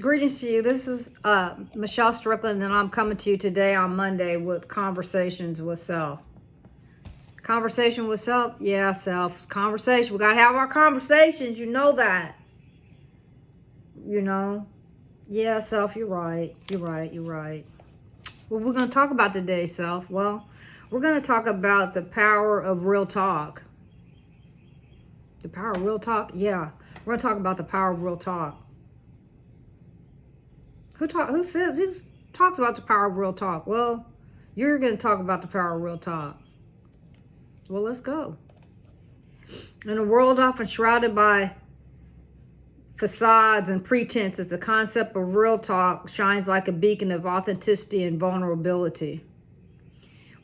Greetings to you. This is Michelle Strickland, and I'm coming to you today on Monday with Conversations with Self. Conversation with Self? Yeah, Self. Conversation. We got to have our conversations. You know that. You know? Yeah, Self, you're right. You're right. You're right. What we're going to talk about today, Self? Well, we're going to talk about the power of real talk. The power of real talk? Yeah. We're going to talk about the power of real talk. Who talks about the power of real talk? Well, you're going to talk about the power of real talk. Well, let's go. In a world often shrouded by facades and pretenses, the concept of real talk shines like a beacon of authenticity and vulnerability.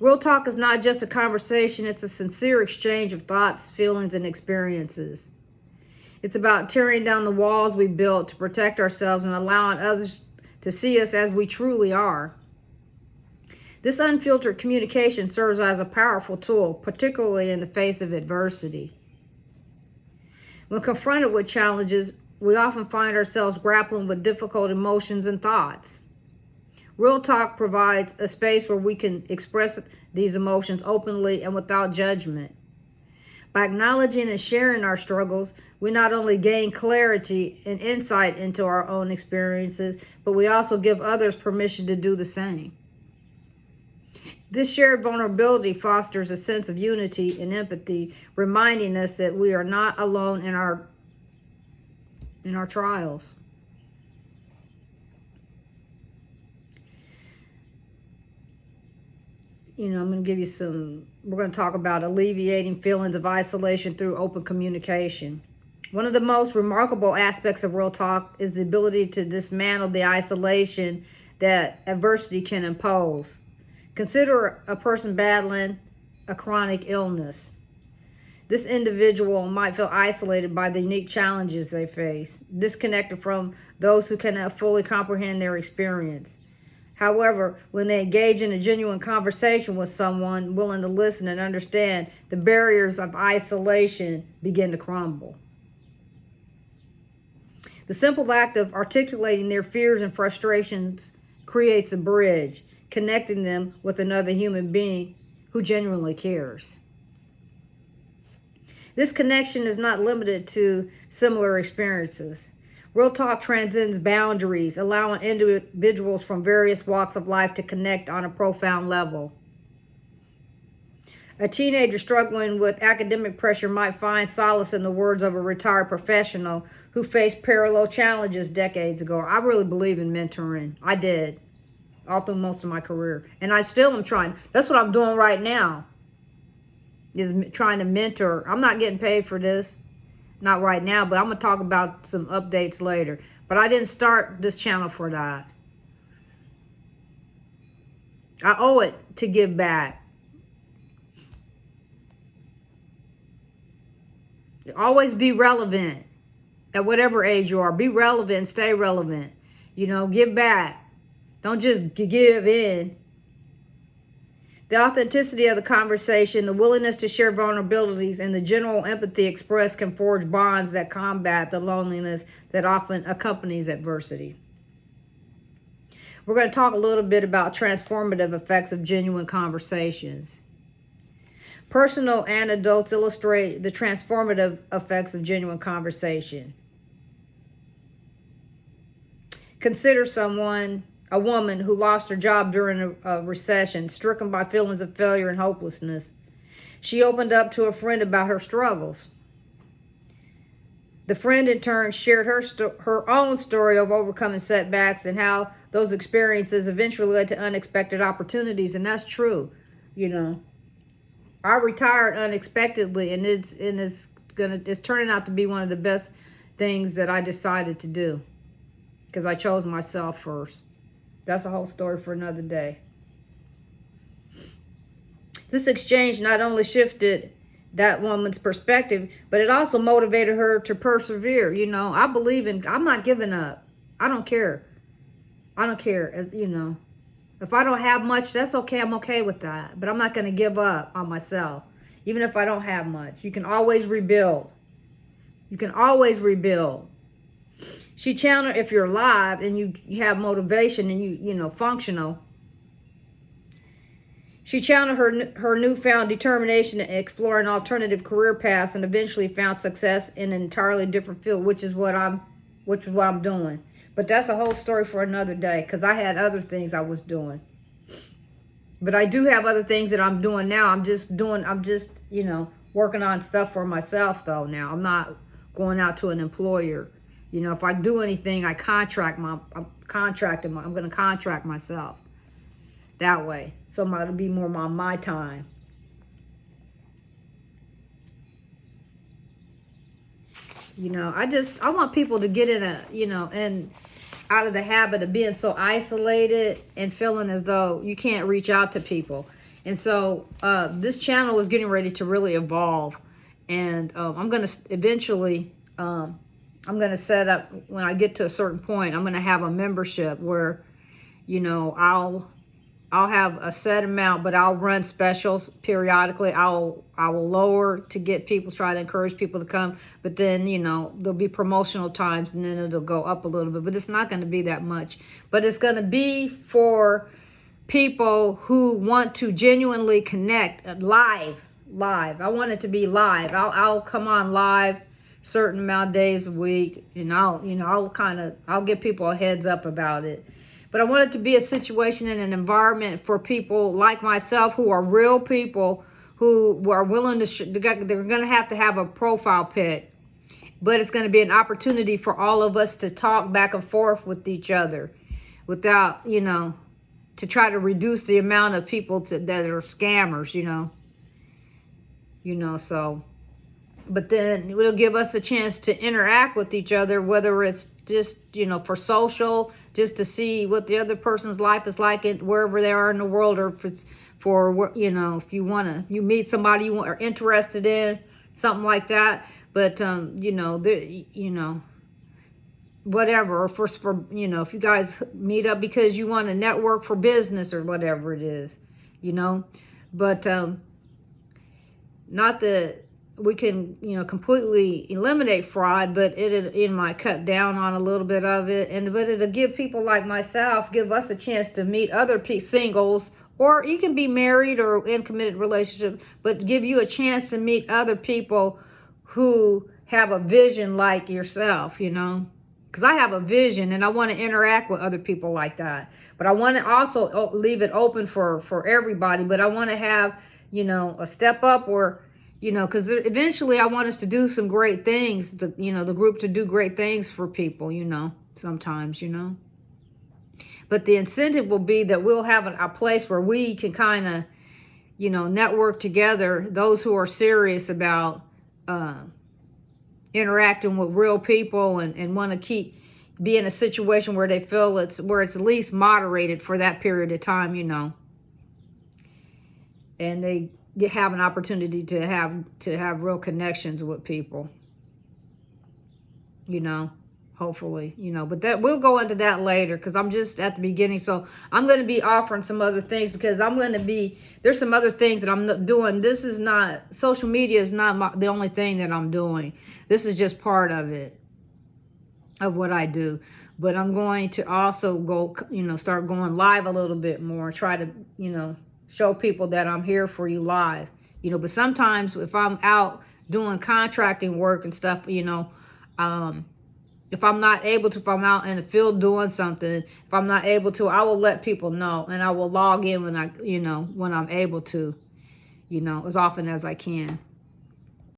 Real talk is not just a conversation, it's a sincere exchange of thoughts, feelings, and experiences. It's about tearing down the walls we built to protect ourselves and allowing others to see us as we truly are. This unfiltered communication serves as a powerful tool, particularly in the face of adversity. When confronted with challenges, we often find ourselves grappling with difficult emotions and thoughts. Real talk provides a space where we can express these emotions openly and without judgment. By acknowledging and sharing our struggles, we not only gain clarity and insight into our own experiences, but we also give others permission to do the same. This shared vulnerability fosters a sense of unity and empathy, reminding us that we are not alone in our trials. I'm going to give you we're going to talk about alleviating feelings of isolation through open communication. One of the most remarkable aspects of real talk is the ability to dismantle the isolation that adversity can impose. Consider a person battling a chronic illness. This individual might feel isolated by the unique challenges they face, disconnected from those who cannot fully comprehend their experience. However, when they engage in a genuine conversation with someone willing to listen and understand, the barriers of isolation begin to crumble. The simple act of articulating their fears and frustrations creates a bridge, connecting them with another human being who genuinely cares. This connection is not limited to similar experiences. Real talk transcends boundaries, allowing individuals from various walks of life to connect on a profound level. A teenager struggling with academic pressure might find solace in the words of a retired professional who faced parallel challenges decades ago. I really believe in mentoring. I did, all through most of my career. And I still am trying. That's what I'm doing right now, is trying to mentor. I'm not getting paid for this. Not right now, but I'm going to talk about some updates later. But I didn't start this channel for that. I owe it to give back. Always be relevant at whatever age you are. Be relevant, stay relevant. Give back. Don't just give in. The authenticity of the conversation, the willingness to share vulnerabilities, and the general empathy expressed can forge bonds that combat the loneliness that often accompanies adversity. We're going to talk a little bit about transformative effects of genuine conversations. Personal anecdotes illustrate the transformative effects of genuine conversation. Consider a woman who lost her job during a recession, stricken by feelings of failure and hopelessness. She opened up to a friend about her struggles. The friend, in turn, shared her own story of overcoming setbacks and how those experiences eventually led to unexpected opportunities. And that's true. I retired unexpectedly, and it's turning out to be one of the best things that I decided to do, because I chose myself first. That's a whole story for another day. This exchange not only shifted that woman's perspective, but it also motivated her to persevere. I'm not giving up. I don't care. If I don't have much, that's okay. I'm okay with that. But I'm not going to give up on myself, even if I don't have much. You can always rebuild. She channeled, if you're alive and you have motivation and you know, functional. She channeled her newfound determination to explore an alternative career path and eventually found success in an entirely different field, which is what I'm doing. But that's a whole story for another day, because I had other things I was doing. But I do have other things that I'm doing now. I'm just, you know, working on stuff for myself though now. I'm not going out to an employer. You know, if I do anything, I'm going to contract myself that way. So it'll be more on my time. You know, I want people to get in a, you know, and out of the habit of being so isolated and feeling as though you can't reach out to people. And so this channel is getting ready to really evolve. And I'm going to eventually, I'm going to set up, when I get to a certain point, I'm going to have a membership where, you know, I'll have a set amount, but I'll run specials periodically. I will lower to get people, try to encourage people to come. But then, you know, there'll be promotional times and then it'll go up a little bit. But it's not going to be that much. But it's going to be for people who want to genuinely connect live. I want it to be live. I'll come on live certain amount of days a week, and I'll give people a heads up about it. But I want it to be a situation and an environment for people like myself who are real people who are willing to, they're going to have a profile pic. But it's going to be an opportunity for all of us to talk back and forth with each other without, you know, to try to reduce the amount of people that are scammers, you know, so. But then it'll give us a chance to interact with each other, whether it's just, you know, for social, just to see what the other person's life is like wherever they are in the world, or if it's for, you know, if you meet somebody you are interested in, something like that. But, you know, whatever, or for, you know, if you guys meet up because you want to network for business or whatever it is, you know. But not that we can, you know, completely eliminate fraud, but it might cut down on a little bit of it. But it'll give people like myself, give us a chance to meet other singles, or you can be married or in committed relationship, but give you a chance to meet other people who have a vision like yourself, you know. Because I have a vision and I want to interact with other people like that. But I want to also leave it open for everybody. But I want to have, you know, a step up, or, you know, because eventually I want us to do some great things, you know, the group to do great things for people, you know, sometimes, you know. But the incentive will be that we'll have a place where we can kind of, you know, network together, those who are serious about interacting with real people and want to be in a situation where they feel it's at least moderated for that period of time, you know. And they have an opportunity to have real connections with people, you know, hopefully, you know. But that we'll go into that later, because I'm just at the beginning. So I'm going to be offering some other things, because there's some other things that I'm doing. This is not, social media is not the only thing that I'm doing. This is just part of it, of what I do. But I'm going to also go, you know, start going live a little bit more, try to, you know, show people that I'm here for you live, you know. But sometimes if I'm out doing contracting work and stuff, you know, if I'm not able to, if I'm out in the field doing something, if I'm not able to, I will let people know, and I will log in when I'm able to, you know, as often as I can.